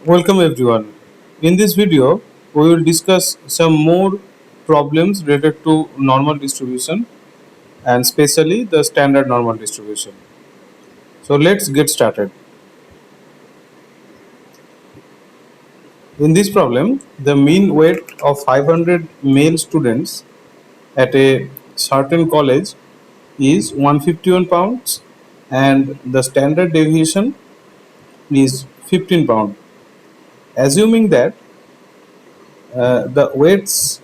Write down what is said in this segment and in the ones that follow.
Welcome everyone. In this video, we will discuss some more problems related to normal distribution and especially the standard normal distribution. So let's get started. In this problem, the mean weight of 500 male students at a certain college is 151 pounds and the standard deviation is 15 pounds. Assuming that the weights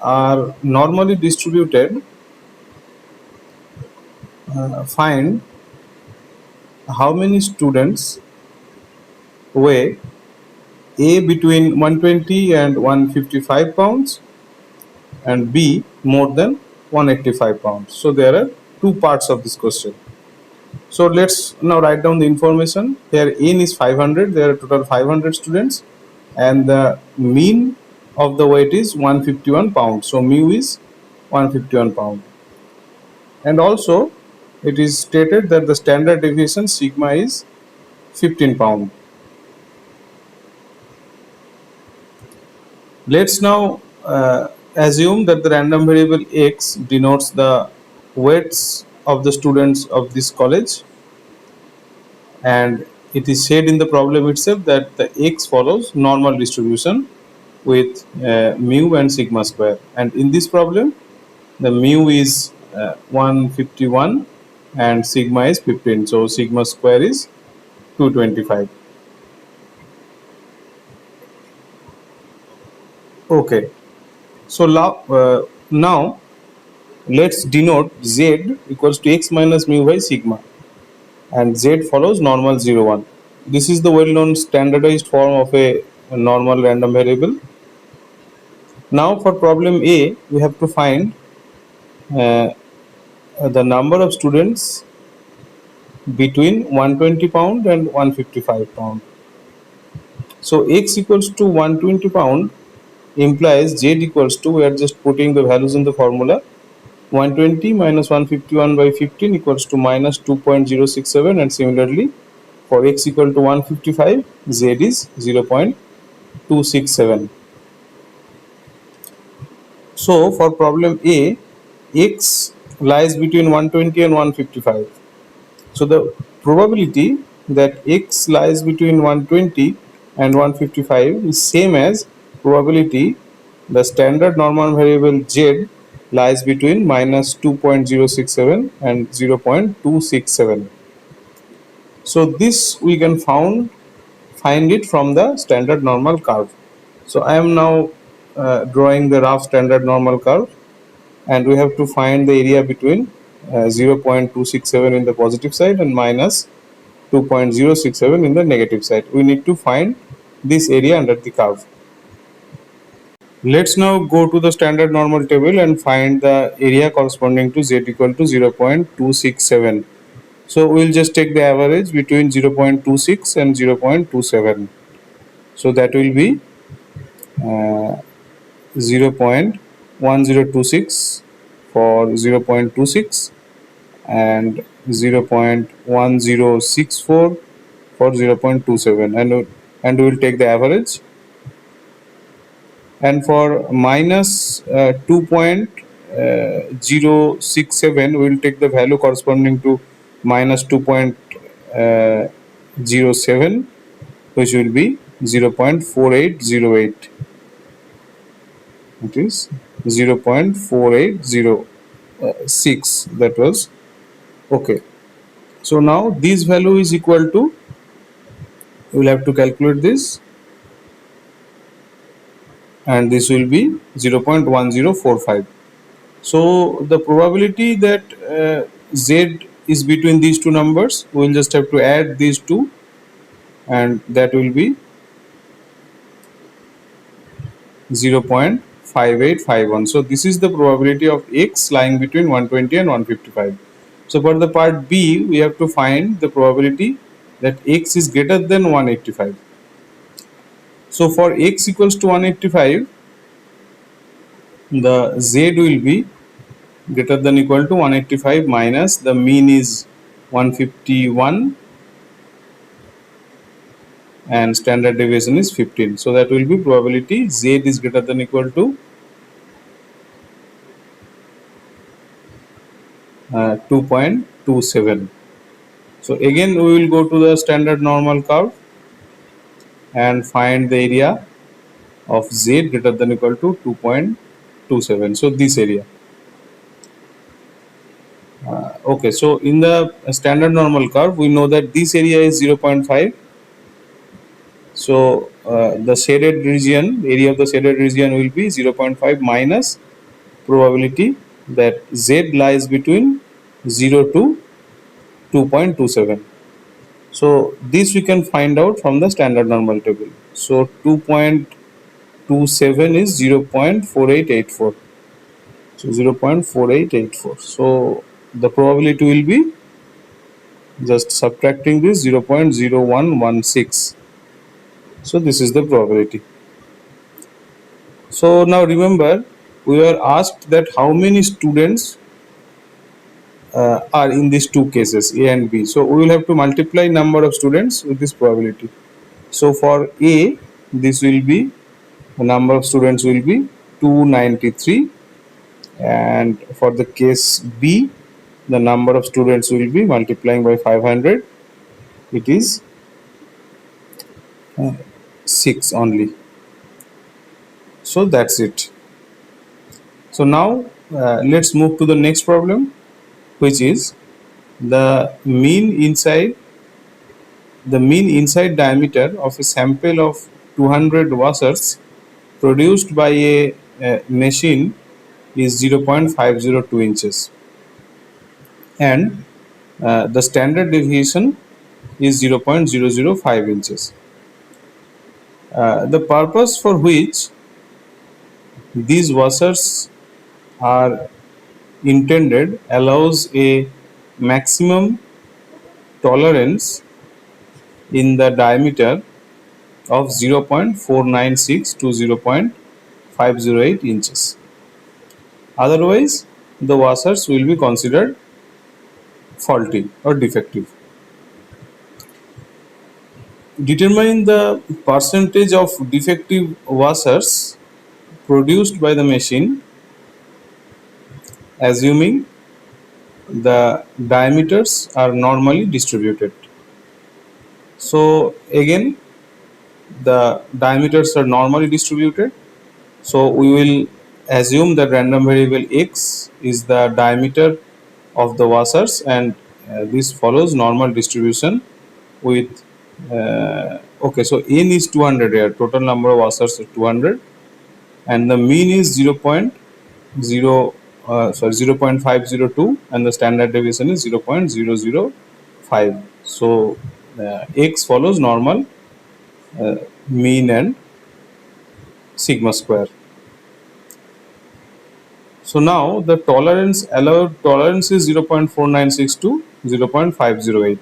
are normally distributed, find how many students weigh A between 120 and 155 pounds and B more than 185 pounds. So there are two parts of this question. So let's now write down the information. Here N is 500, there are total 500 students and the mean of the weight is 151 pounds. So mu is 151 pound. And also it is stated that the standard deviation sigma is 15 pound. Let's now assume that the random variable x denotes the weights of the students of this college, and it is said in the problem itself that the x follows normal distribution with mu and sigma square, and in this problem the mu is 151 and sigma is 15, so sigma square is 225. Okay, so now let's denote z equals to x minus mu by sigma, and z follows normal 0 1. This is the well known standardized form of a normal random variable. Now for problem A, we have to find uh, the number of students between 120 pound and 155 pound. So x equals to 120 pound implies z equals to, we are just putting the values in the formula, 120 minus 151 by 15 equals to minus 2.067, and similarly for x equal to 155, z is 0.267. So for problem A, x lies between 120 and 155. So the probability that x lies between 120 and 155 is same as probability the standard normal variable z lies between minus 2.067 and 0.267. So this we can find it from the standard normal curve. So I am now drawing the rough standard normal curve, and we have to find the area between 0.267 in the positive side and minus 2.067 in the negative side. We need to find this area under the curve. Let's now go to the standard normal table and find the area corresponding to z equal to 0.267. So we'll just take the average between 0.26 and 0.27. So that will be 0.1026 for 0.26 and 0.1064 for 0.27, and we will take the average. And for minus 2.067, we will take the value corresponding to minus 2.07, which will be 0.4808. It is 0.4806. That was okay. So now this value is equal to, we will have to calculate this, and this will be 0.1045. So the probability that z is between these two numbers, we will just have to add these two, and that will be 0.5851. So this is the probability of x lying between 120 and 155. So for the part B, we have to find the probability that x is greater than 185. So for x equals to 185, the z will be greater than equal to 185 minus the mean is 151 and standard deviation is 15. So that will be probability z is greater than equal to 2.27. So again we will go to the standard normal curve and find the area of z greater than equal to 2.27. So this area. Okay, so in the standard normal curve, we know that this area is 0.5. So the shaded region, area of the shaded region will be 0.5 minus probability that z lies between 0 to 2.27. So this we can find out from the standard normal table. So 2.27 is 0.4884. So 0.4884. So the probability will be just subtracting this 0.0116. So this is the probability. So now remember, we were asked that how many students are in these two cases, A and B. So we will have to multiply number of students with this probability. So for A, this will be, the number of students will be 293, and for the case B, the number of students will be multiplying by 500. It is 6 only. So that's it. So now let's move to the next problem, which is the mean inside diameter of a sample of 200 washers produced by a machine is 0.502 inches, and the standard deviation is 0.005 inches. The purpose for which these washers are intended allows a maximum tolerance in the diameter of 0.496 to 0.508 inches. Otherwise, the washers will be considered faulty or defective. Determine the percentage of defective washers produced by the machine, assuming the diameters are normally distributed. So again, the diameters are normally distributed. So we will assume that random variable x is the diameter of the washers, and this follows normal distribution with okay, so n is 200 here, total number of washers is 200, and the mean is 0.502, and the standard deviation is 0.005. So x follows normal, mean, and sigma square. So now the allowed tolerance is 0.496 to 0.508.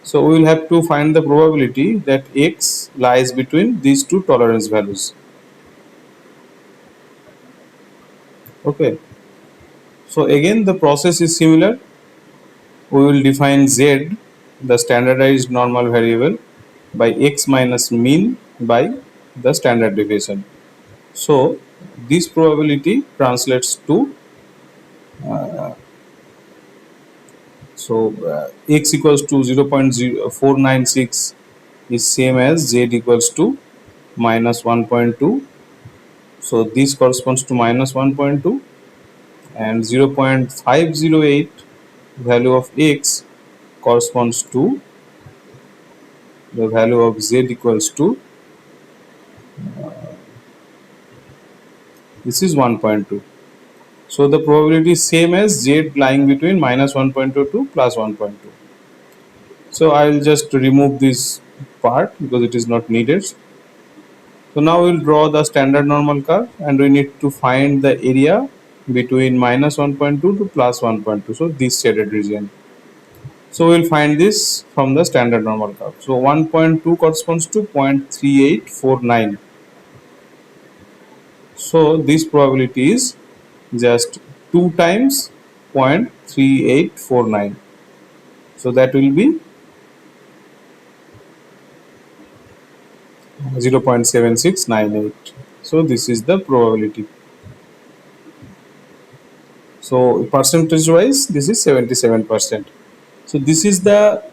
So we will have to find the probability that x lies between these two tolerance values. Okay. So again the process is similar. We will define z, the standardized normal variable, by x minus mean by the standard deviation. So this probability translates to x equals to 0.0496 is same as z equals to minus 1.2. So this corresponds to minus 1.2, and 0.508 value of x corresponds to the value of z equals to this is 1.2. So the probability is same as z lying between minus 1.2 to plus 1.2. So I will just remove this part because it is not needed. So now we will draw the standard normal curve, and we need to find the area between minus 1.2 to plus 1.2. So this shaded region. So we will find this from the standard normal curve. So 1.2 corresponds to 0.3849. So this probability is just 2 times 0.3849. So that will be 0.7698. So this is the probability. So percentage wise, this is 77%. So this is the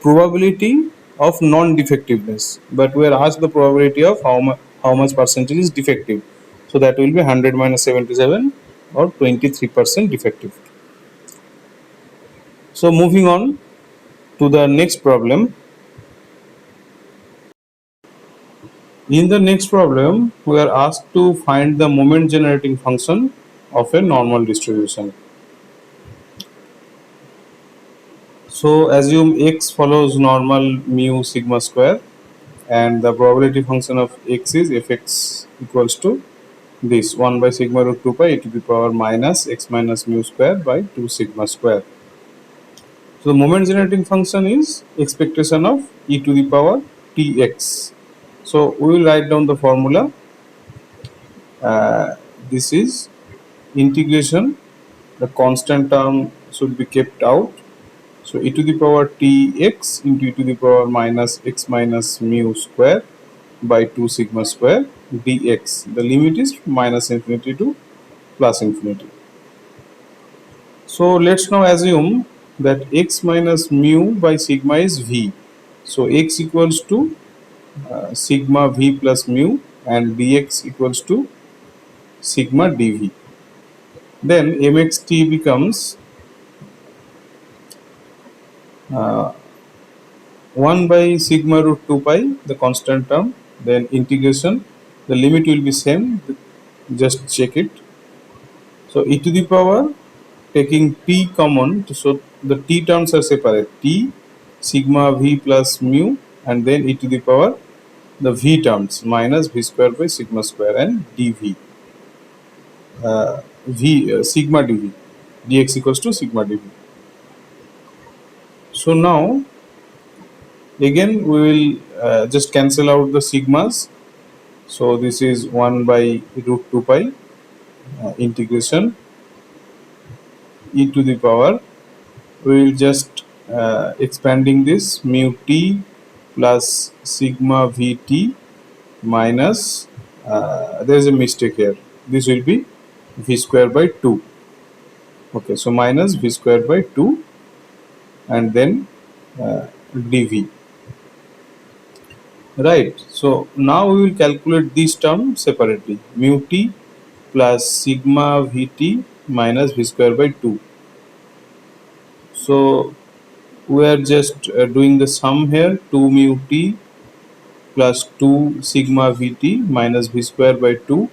probability of non-defectiveness, but we are asked the probability of how much percentage is defective. So that will be 100 minus 77, or 23% defective. So moving on to the next problem. In the next problem, we are asked to find the moment generating function of a normal distribution. So assume x follows normal mu sigma square, and the probability function of x is fx equals to this 1 by sigma root 2 pi e to the power minus x minus mu square by 2 sigma square. So the moment generating function is expectation of e to the power tx. So we will write down the formula. This is integration. The constant term should be kept out. So e to the power tx into e to the power minus x minus mu square by 2 sigma square dx. The limit is minus infinity to plus infinity. So let's now assume that x minus mu by sigma is v. So x equals to sigma v plus mu, and dx equals to sigma dv. Then mxt becomes 1 by sigma root 2 pi, the constant term, then integration, the limit will be same, just check it. So e to the power, taking t common, so the t terms are separate, t sigma v plus mu, and then e to the power the v terms minus v square by sigma square and dv, sigma dv, dx equals to sigma dv. So now again we will just cancel out the sigmas. So this is 1 by root 2 pi integration e to the power, we will just expanding this mu t plus sigma vt minus, there is a mistake here, this will be v square by 2. Okay, so minus v square by 2, and then dv. Right, so now we will calculate this term separately, mu t plus sigma vt minus v square by 2. So we are just doing the sum here, 2 mu t plus 2 sigma vt minus v square by 2.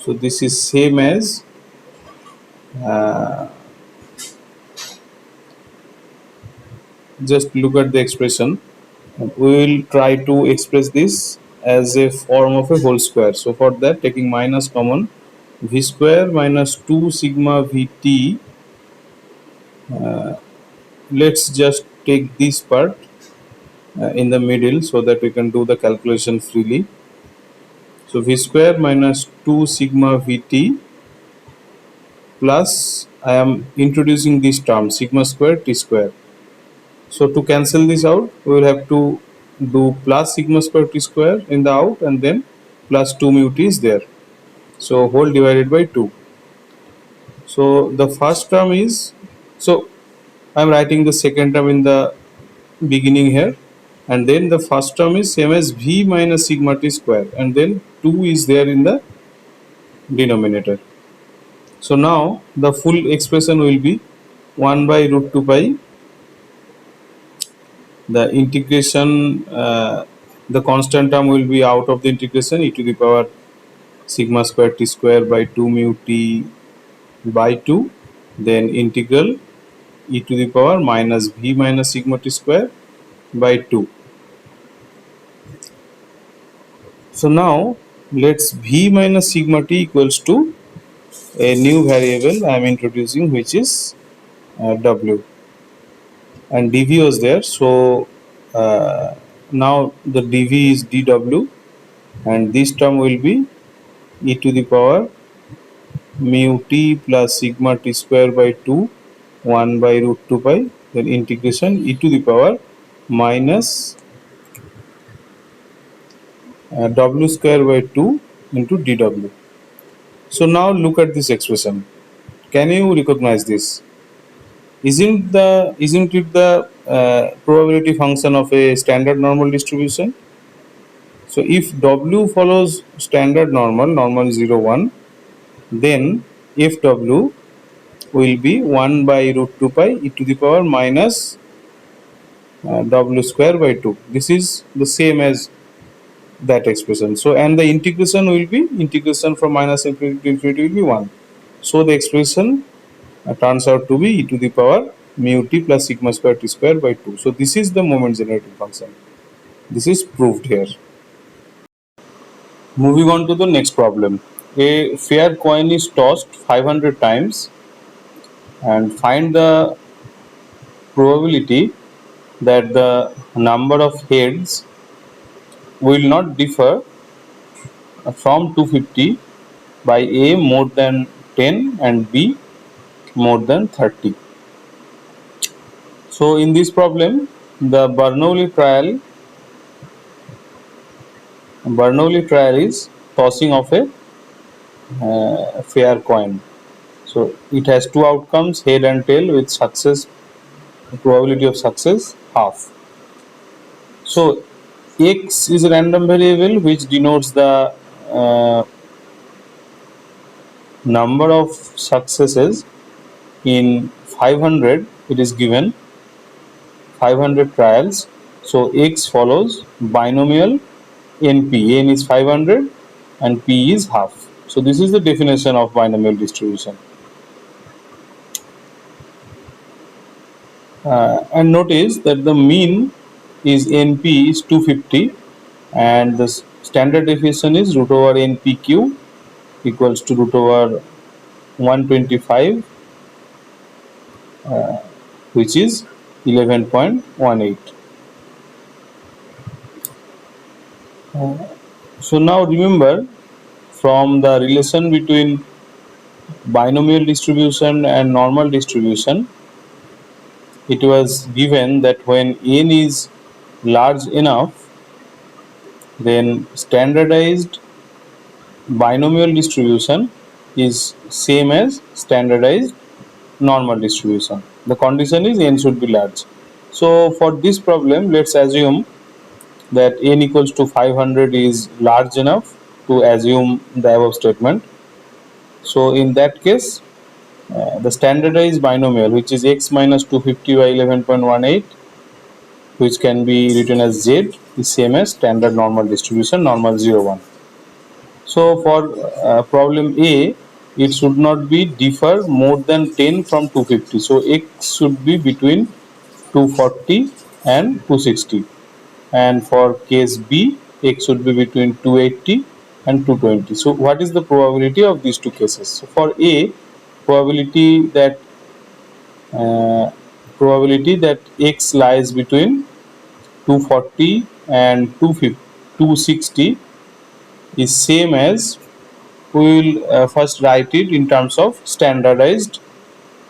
So this is same as just look at the expression. We will try to express this as a form of a whole square. So for that, taking minus common, v square minus 2 sigma vt, let's just take this part in the middle so that we can do the calculation freely. So v square minus 2 sigma vt plus, I am introducing this term sigma square t square. So to cancel this out, we will have to do plus sigma square t square in the out, and then plus 2 mu t is there. So whole divided by 2. So the first term is, so I am writing the second term in the beginning here, and then the first term is same as v minus sigma t square, and then 2 is there in the denominator. So now the full expression will be 1 by root 2 pi, the integration, the constant term will be out of the integration, e to the power sigma square t square by 2 mu t by 2, then integral e to the power minus v minus sigma t square by 2. So now let's v minus sigma t equals to a new variable I am introducing, which is w, and dv was there. So now the dv is dw, and this term will be e to the power mu t plus sigma t square by 2, 1 by root 2 pi, then integration e to the power minus W square by 2 into dW. So now look at this expression. Can you recognize this? Isn't it the probability function of a standard normal distribution? So if W follows standard normal, normal 0, 1, then FW will be 1 by root 2 pi e to the power minus W square by 2. This is the same as that expression. So and the integration will be integration from minus infinity to infinity will be 1. So the expression turns out to be e to the power mu t plus sigma square t square by 2. So this is the moment generating function. This is proved here. Moving on to the next problem. A fair coin is tossed 500 times and find the probability that the number of heads will not differ from 250 by A more than 10 and B more than 30. So in this problem, the Bernoulli trial is tossing of a fair coin. So it has two outcomes, head and tail, with success probability of success half. So x is a random variable which denotes the number of successes in 500. It is given 500 trials. So x follows binomial NP. N is 500 and P is half. So this is the definition of binomial distribution. And notice that the mean is NP is 250 and the standard deviation is root over NPQ equals to root over 125 which is 11.18. So now remember, from the relation between binomial distribution and normal distribution, it was given that when n is large enough, then standardized binomial distribution is same as standardized normal distribution. The condition is n should be large. So for this problem, let's assume that n equals to 500 is large enough to assume the above statement. So in that case, the standardized binomial, which is x minus 250 by 11.18, which can be written as z, is same as standard normal distribution, normal 0, 1. So for problem A, it should not be differ more than 10 from 250. So x should be between 240 and 260. And for case B, x should be between 280 and 220. So what is the probability of these two cases? So for A, probability that x lies between 240 and 260 is same as, we will first write it in terms of standardized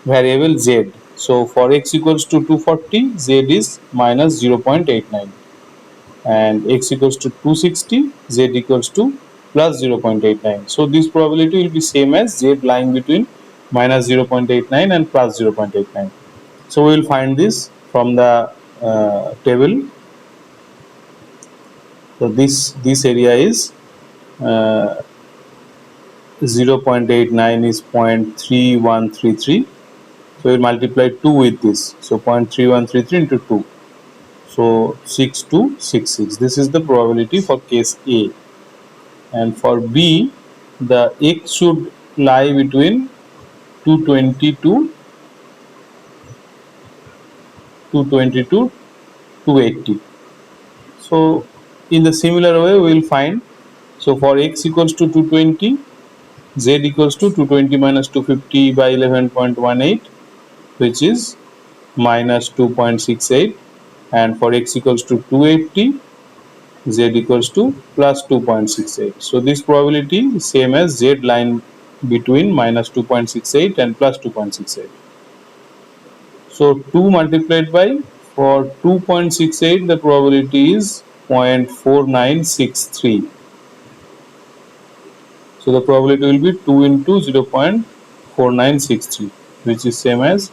variable z. So for x equals to 240, z is minus 0.89, and x equals to 260, z equals to plus 0.89. So this probability will be same as z lying between minus 0.89 and plus 0.89. So we will find this from the table. So this area is 0.89 is 0.3133. So we will multiply 2 with this. So 0.3133 into 2. So 6266. This is the probability for case A. And for B, the x should lie between 220 to 280. So in the similar way, we will find. So for x equals to 220, z equals to 220 minus 250 by 11.18, which is minus 2.68, and for x equals to 280, z equals to plus 2.68. So this probability is same as z line between minus 2.68 and plus 2.68. So 2 multiplied by, for 2.68 the probability is 0.4963. So the probability will be 2 into 0.4963, which is same as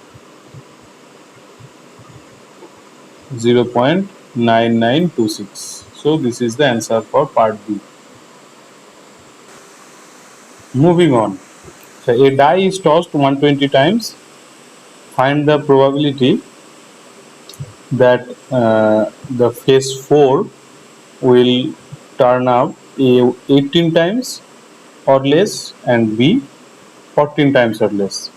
0.9926. So this is the answer for part B. Moving on. So a die is tossed 120 times. Find the probability that the phase 4 will turn up A 18 times or less and B 14 times or less.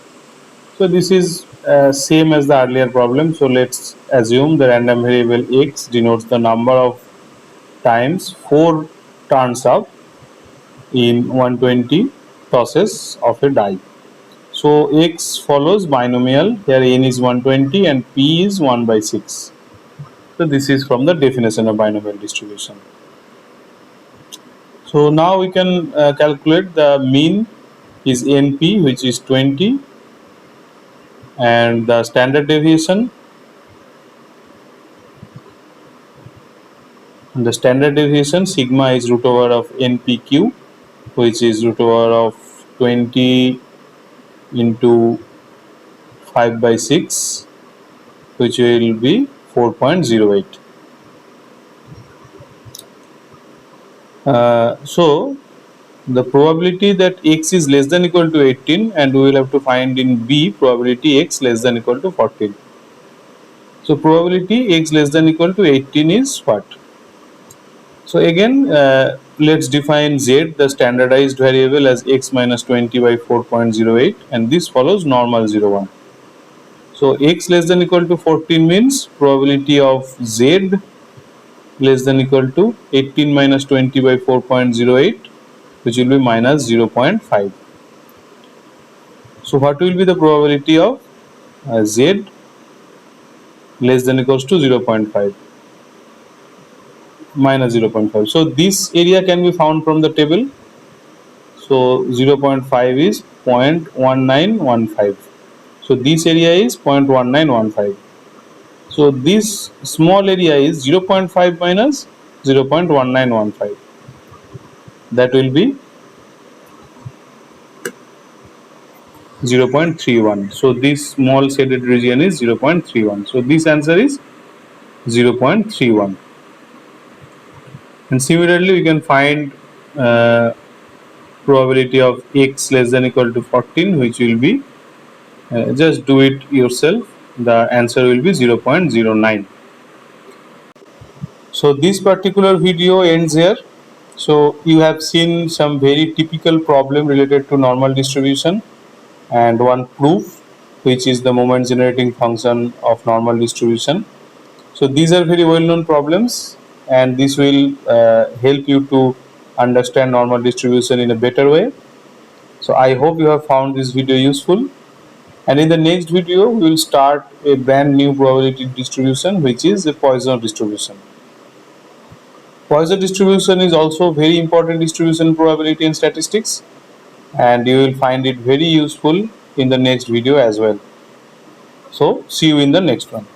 So this is same as the earlier problem. So let's assume the random variable x denotes the number of times 4 turns up in 120 tosses of a die. So x follows binomial. Here n is 120 and p is 1 by 6. So this is from the definition of binomial distribution. So now we can calculate the mean is np, which is 20, and the standard deviation. The standard deviation sigma is root over of npq, which is root over of 20 into 5 by 6, which will be 4.08. So the probability that x is less than equal to 18, and we will have to find in B probability x less than equal to 14. So probability x less than equal to 18 is what? So again, let's define z, the standardized variable, as x minus 20 by 4.08, and this follows normal 0, 1. So x less than equal to 14 means probability of z less than equal to 18 minus 20 by 4.08, which will be minus 0.5. So what will be the probability of z less than equals to 0.5? Minus 0.5. So this area can be found from the table. So 0.5 is 0.1915. So this area is 0.1915. So this small area is 0.5 minus 0.1915. That will be 0.31. So this small shaded region is 0.31. So this answer is 0.31. And similarly, we can find probability of x less than equal to 14, which will be, just do it yourself, the answer will be 0.09. So this particular video ends here. So you have seen some very typical problem related to normal distribution and one proof, which is the moment generating function of normal distribution. So these are very well known problems, and this will help you to understand normal distribution in a better way. So I hope you have found this video useful, and in the next video we will start a brand new probability distribution, which is a Poisson distribution. Poisson distribution is also very important distribution in probability and statistics, and you will find it very useful in the next video as well. So see you in the next one.